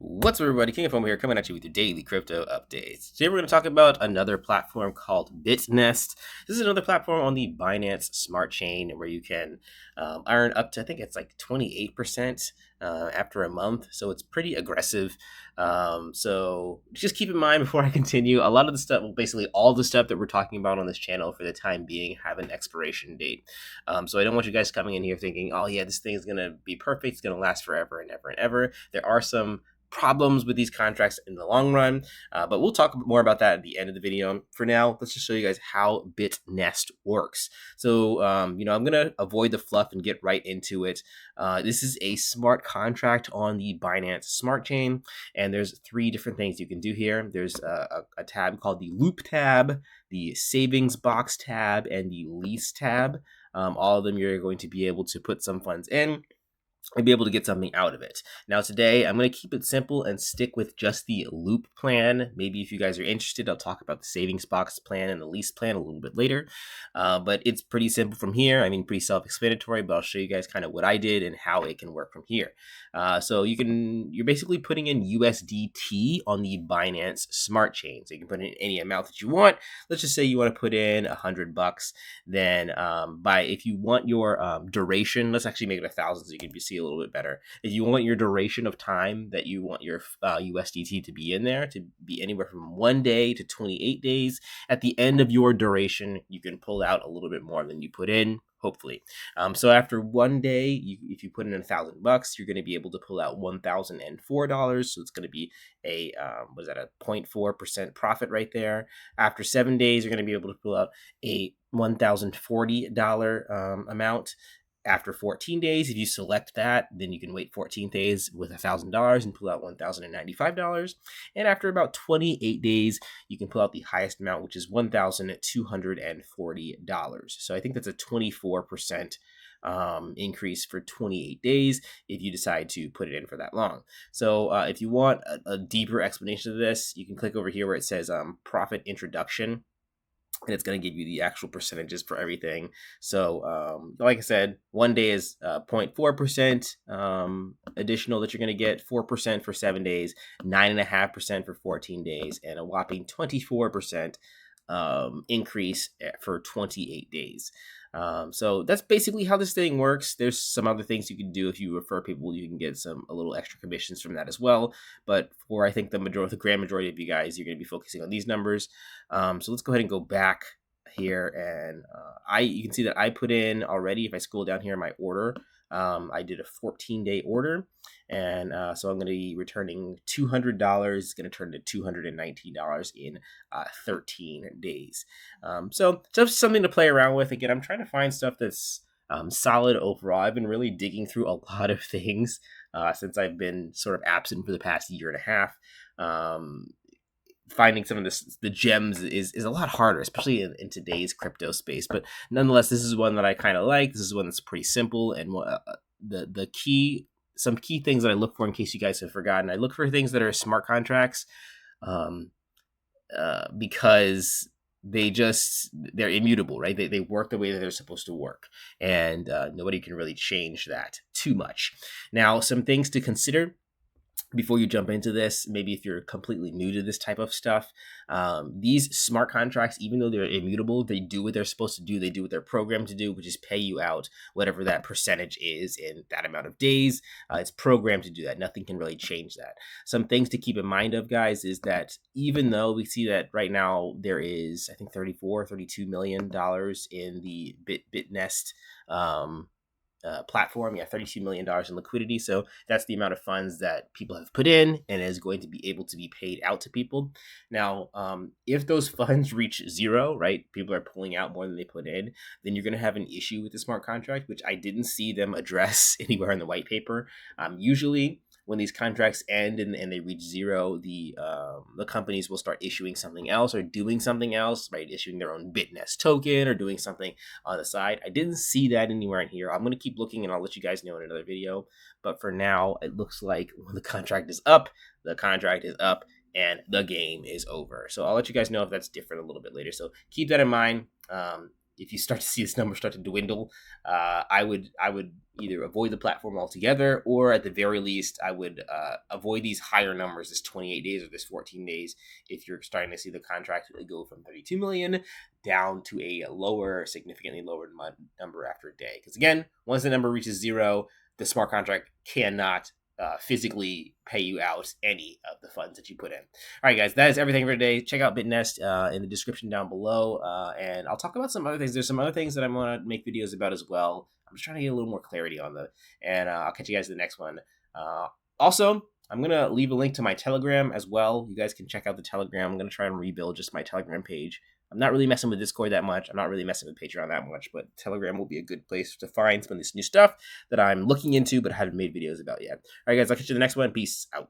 What's up, everybody? King of Fomo here, coming at you with your daily crypto updates. Today, we're going to talk about another platform called Bitnest. This is another platform on the Binance Smart Chain where you can earn up to, I think it's like 28% after a month. So it's pretty aggressive. So just keep in mind before I continue, a lot of the stuff, well, basically all the stuff that we're talking about on this channel for the time being have an expiration date. So I don't want you guys coming in here thinking, oh yeah, this thing is going to be perfect. It's going to last forever and ever and ever. There are some problems with these contracts in the long run, but we'll talk more about that at the end of the video. For now, let's just show you guys how Bitnest works. So, I'm going to avoid the fluff and get right into it. This is a smart contract on the Binance Smart Chain, and there's three different things you can do here. There's a tab called the Loop tab, the Savings Box tab, and the Lease tab. All of them you're going to be able to put some funds in and be able to get something out of it. Now today, I'm going to keep it simple and stick with just the loop plan. Maybe if you guys are interested, I'll talk about the savings box plan and the lease plan a little bit later. But it's pretty simple from here. I mean, pretty self-explanatory, but I'll show you guys kind of what I did and how it can work from here. So you're basically putting in USDT on the Binance Smart Chain. So you can put in any amount that you want. Let's just say you want to put in $100. Then if you want your duration, let's actually make it 1,000 so you can see a little bit better. If you want your duration of time that you want your USDT to be in there to be anywhere from 1 day to 28 days, at the end of your duration, you can pull out a little bit more than you put in, hopefully. So after 1 day, if you put in $1,000, you're going to be able to pull out $1,004. So it's going to be a 0.4% profit right there. After 7 days, you're going to be able to pull out a $1,040 amount. After 14 days, if you select that, then you can wait 14 days with $1,000 and pull out $1,095. And after about 28 days, you can pull out the highest amount, which is $1,240. So I think that's a 24% increase for 28 days if you decide to put it in for that long. So if you want a deeper explanation of this, you can click over here where it says profit introduction, and it's going to give you the actual percentages for everything. So like I said, 1 day is 0.4% additional that you're going to get, 4% for 7 days, 9.5% for 14 days, and a whopping 24% increase for 28 days. So that's basically how this thing works. There's some other things you can do. If you refer people, you can get a little extra commissions from that as well. But for, I think, the grand majority of you guys, you're going to be focusing on these numbers. So let's go ahead and go back here, and you can see that I put in already. If I scroll down here in my order, I did a 14-day order, and so I'm going to be returning $200. It's going to turn to $219 in 13 days. So just something to play around with. Again, I'm trying to find stuff that's solid overall. I've been really digging through a lot of things since I've been sort of absent for the past year and a half. Finding some of the gems is a lot harder, especially in today's crypto space. But nonetheless, this is one that I kind of like. This is one that's pretty simple, and some key things that I look for, in case you guys have forgotten. I look for things that are smart contracts, because they're immutable, right? They work the way that they're supposed to work, and nobody can really change that too much. Now, some things to consider before you jump into this, maybe if you're completely new to this type of stuff, these smart contracts, even though they're immutable, they do what they're supposed to do. They do what they're programmed to do, which is pay you out whatever that percentage is in that amount of days. It's programmed to do that. Nothing can really change that. Some things to keep in mind of, guys, is that even though we see that right now there is, I think, $32 million in the Bitnest platform. Yeah, $32 million in liquidity. So that's the amount of funds that people have put in and is going to be able to be paid out to people. Now, if those funds reach zero, right, people are pulling out more than they put in, then you're going to have an issue with the smart contract, which I didn't see them address anywhere in the white paper. Usually, when these contracts end and they reach zero, the companies will start issuing something else or doing something else, right? Issuing their own Bitnest token or doing something on the side. I didn't see that anywhere in here. I'm going to keep looking, and I'll let you guys know in another video. But for now, it looks like when the contract is up, and the game is over. So I'll let you guys know if that's different a little bit later. So keep that in mind. if you start to see this number start to dwindle, I would either avoid the platform altogether, or at the very least, I would avoid these higher numbers, this 28 days or this 14 days, if you're starting to see the contract really go from 32 million down to a lower, significantly lower number after a day. Because again, once the number reaches zero, the smart contract cannot physically pay you out any of the funds that you put in. All right, guys, that is everything for today. Check out Bitnest in the description down below, and I'll talk about some other things. There's some other things that I'm going to make videos about as well. I'm just trying to get a little more clarity on them, and I'll catch you guys in the next one. Also, I'm going to leave a link to my Telegram as well. You guys can check out the Telegram. I'm going to try and rebuild just my Telegram page. I'm not really messing with Discord that much. I'm not really messing with Patreon that much, but Telegram will be a good place to find some of this new stuff that I'm looking into but haven't made videos about yet. All right, guys, I'll catch you in the next one. Peace out.